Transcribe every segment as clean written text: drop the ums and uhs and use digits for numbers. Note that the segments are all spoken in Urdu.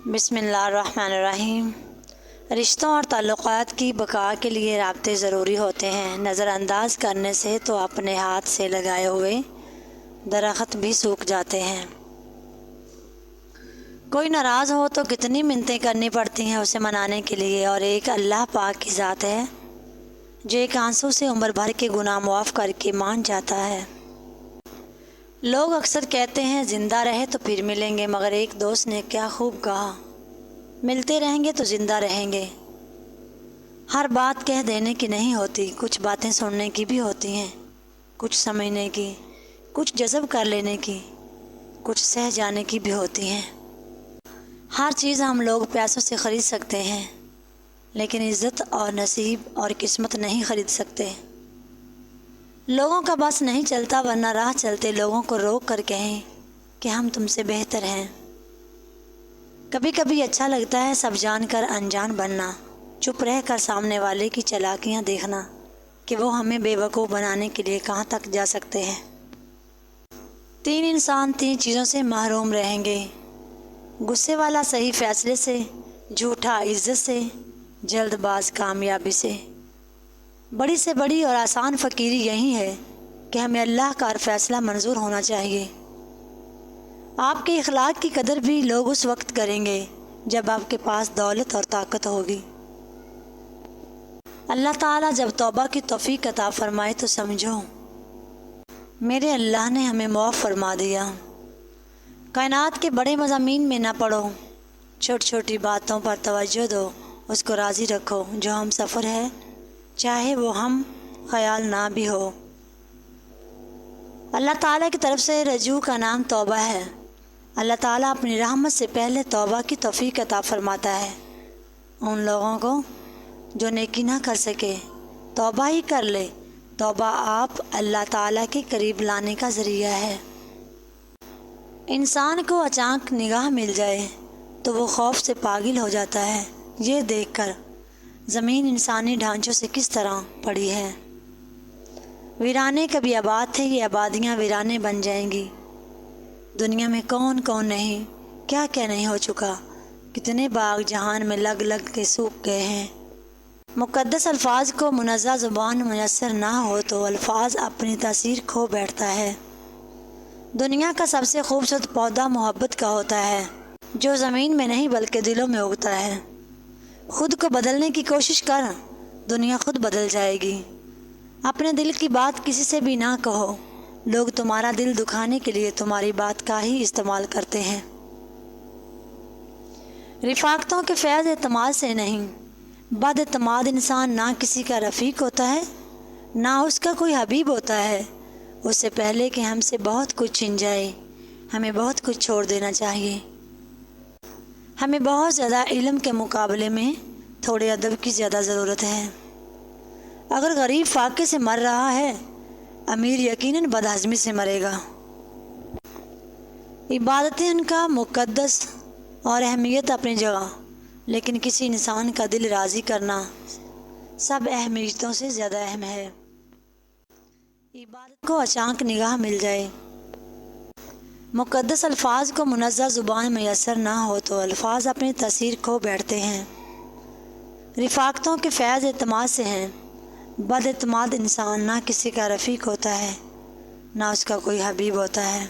بسم اللہ الرحمن الرحیم۔ رشتوں اور تعلقات کی بقا کے لیے رابطے ضروری ہوتے ہیں۔ نظر انداز کرنے سے تو اپنے ہاتھ سے لگائے ہوئے درخت بھی سوکھ جاتے ہیں۔ کوئی ناراض ہو تو کتنی منتیں کرنی پڑتی ہیں اسے منانے کے لیے، اور ایک اللہ پاک کی ذات ہے جو ایک آنسو سے عمر بھر کے گناہ معاف کر کے مان جاتا ہے۔ لوگ اکثر کہتے ہیں زندہ رہے تو پھر ملیں گے، مگر ایک دوست نے کیا خوب کہا، ملتے رہیں گے تو زندہ رہیں گے۔ ہر بات کہہ دینے کی نہیں ہوتی، کچھ باتیں سننے کی بھی ہوتی ہیں، کچھ سمجھنے کی، کچھ جذب کر لینے کی، کچھ سہ جانے کی بھی ہوتی ہیں۔ ہر چیز ہم لوگ پیسوں سے خرید سکتے ہیں، لیکن عزت اور نصیب اور قسمت نہیں خرید سکتے۔ لوگوں کا بس نہیں چلتا، ورنہ راہ چلتے لوگوں کو روک کر کہیں کہ ہم تم سے بہتر ہیں۔ کبھی کبھی اچھا لگتا ہے سب جان کر انجان بننا، چپ رہ کر سامنے والے کی چالاکیاں دیکھنا کہ وہ ہمیں بے وقوف بنانے کے لیے کہاں تک جا سکتے ہیں۔ 3 انسان 3 چیزوں سے محروم رہیں گے: غصے والا صحیح فیصلے سے، جھوٹا عزت سے، جلد باز کامیابی سے۔ بڑی سے بڑی اور آسان فقیری یہی ہے کہ ہمیں اللہ کا فیصلہ منظور ہونا چاہیے۔ آپ کے اخلاق کی قدر بھی لوگ اس وقت کریں گے جب آپ کے پاس دولت اور طاقت ہوگی۔ اللہ تعالیٰ جب توبہ کی توفیق عطا فرمائے تو سمجھو میرے اللہ نے ہمیں معاف فرما دیا۔ کائنات کے بڑے مضامین میں نہ پڑو، چھوٹی چھوٹی باتوں پر توجہ دو، اس کو راضی رکھو جو ہم سفر ہے، چاہے وہ ہم خیال نہ بھی ہو۔ اللہ تعالیٰ کی طرف سے رجوع کا نام توبہ ہے۔ اللہ تعالیٰ اپنی رحمت سے پہلے توبہ کی توفیق عطا فرماتا ہے ان لوگوں کو جو نیکی نہ کر سکے، توبہ ہی کر لے۔ توبہ آپ اللہ تعالیٰ کے قریب لانے کا ذریعہ ہے۔ انسان کو اچانک نگاہ مل جائے تو وہ خوف سے پاگل ہو جاتا ہے، یہ دیکھ کر زمین انسانی ڈھانچوں سے کس طرح پڑی ہے۔ ویرانے کبھی آباد تھے، یہ آبادیاں ویرانے بن جائیں گی۔ دنیا میں کون کون نہیں، کیا کیا نہیں ہو چکا، کتنے باغ جہان میں لگ لگ کے سوکھ گئے ہیں۔ مقدس الفاظ کو منزہ زبان میسر نہ ہو تو الفاظ اپنی تاثیر کھو بیٹھتا ہے۔ دنیا کا سب سے خوبصورت پودا محبت کا ہوتا ہے، جو زمین میں نہیں بلکہ دلوں میں اگتا ہے۔ خود کو بدلنے کی کوشش کر، دنیا خود بدل جائے گی۔ اپنے دل کی بات کسی سے بھی نہ کہو، لوگ تمہارا دل دکھانے کے لیے تمہاری بات کا ہی استعمال کرتے ہیں۔ رفاقتوں کے فیض اعتماد سے نہیں، بد اعتماد انسان نہ کسی کا رفیق ہوتا ہے، نہ اس کا کوئی حبیب ہوتا ہے۔ اس سے پہلے کہ ہم سے بہت کچھ چھن جائے، ہمیں بہت کچھ چھوڑ دینا چاہیے۔ ہمیں بہت زیادہ علم کے مقابلے میں تھوڑے ادب کی زیادہ ضرورت ہے۔ اگر غریب فاقے سے مر رہا ہے، امیر یقیناً بدہضمی سے مرے گا۔ عبادتیں ان کا مقدس اور اہمیت اپنی جگہ، لیکن کسی انسان کا دل راضی کرنا سب اہمیتوں سے زیادہ اہم ہے۔ عبادت کو اچانک نگاہ مل جائے، مقدس الفاظ کو منزہ زبان میسر نہ ہو تو الفاظ اپنی تاثیر کھو بیٹھتے ہیں۔ رفاقتوں کے فیض اعتماد سے ہیں۔ بد اعتماد انسان نہ کسی کا رفیق ہوتا ہے، نہ اس کا کوئی حبیب ہوتا ہے۔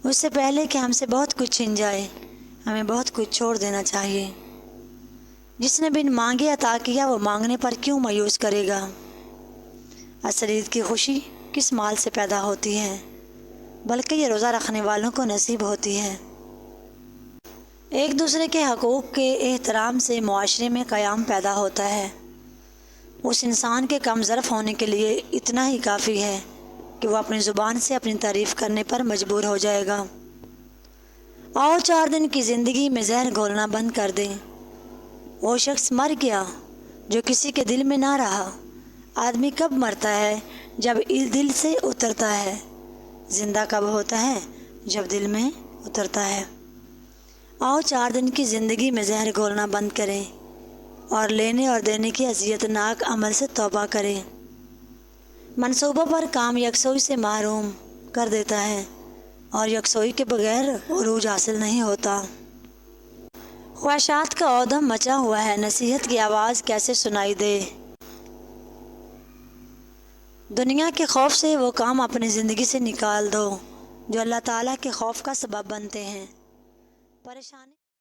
اس سے پہلے کہ ہم سے بہت کچھ چھن جائے، ہمیں بہت کچھ چھوڑ دینا چاہیے۔ جس نے بن مانگے عطا کیا، وہ مانگنے پر کیوں مایوس کرے گا؟ اصل عید کی خوشی کس مال سے پیدا ہوتی ہے، بلکہ یہ روزہ رکھنے والوں کو نصیب ہوتی ہے۔ ایک دوسرے کے حقوق کے احترام سے معاشرے میں قیام پیدا ہوتا ہے۔ اس انسان کے کم ظرف ہونے کے لیے اتنا ہی کافی ہے کہ وہ اپنی زبان سے اپنی تعریف کرنے پر مجبور ہو جائے گا۔ آؤ 4 دن کی زندگی میں زہر گھولنا بند کر دیں۔ وہ شخص مر گیا جو کسی کے دل میں نہ رہا۔ آدمی کب مرتا ہے؟ جب دل سے اترتا ہے۔ زندہ کب ہوتا ہے؟ جب دل میں اترتا ہے۔ آؤ 4 دن کی زندگی میں زہر گھولنا بند کریں اور لینے اور دینے کی اذیت ناک عمل سے توبہ کریں۔ منصوبوں پر کام یکسوئی سے محروم کر دیتا ہے اور یکسوئی کے بغیر عروج حاصل نہیں ہوتا۔ خواہشات کا عودم مچا ہوا ہے، نصیحت کی آواز کیسے سنائی دے؟ دنیا کے خوف سے وہ کام اپنی زندگی سے نکال دو جو اللہ تعالیٰ کے خوف کا سبب بنتے ہیں۔ پریشانی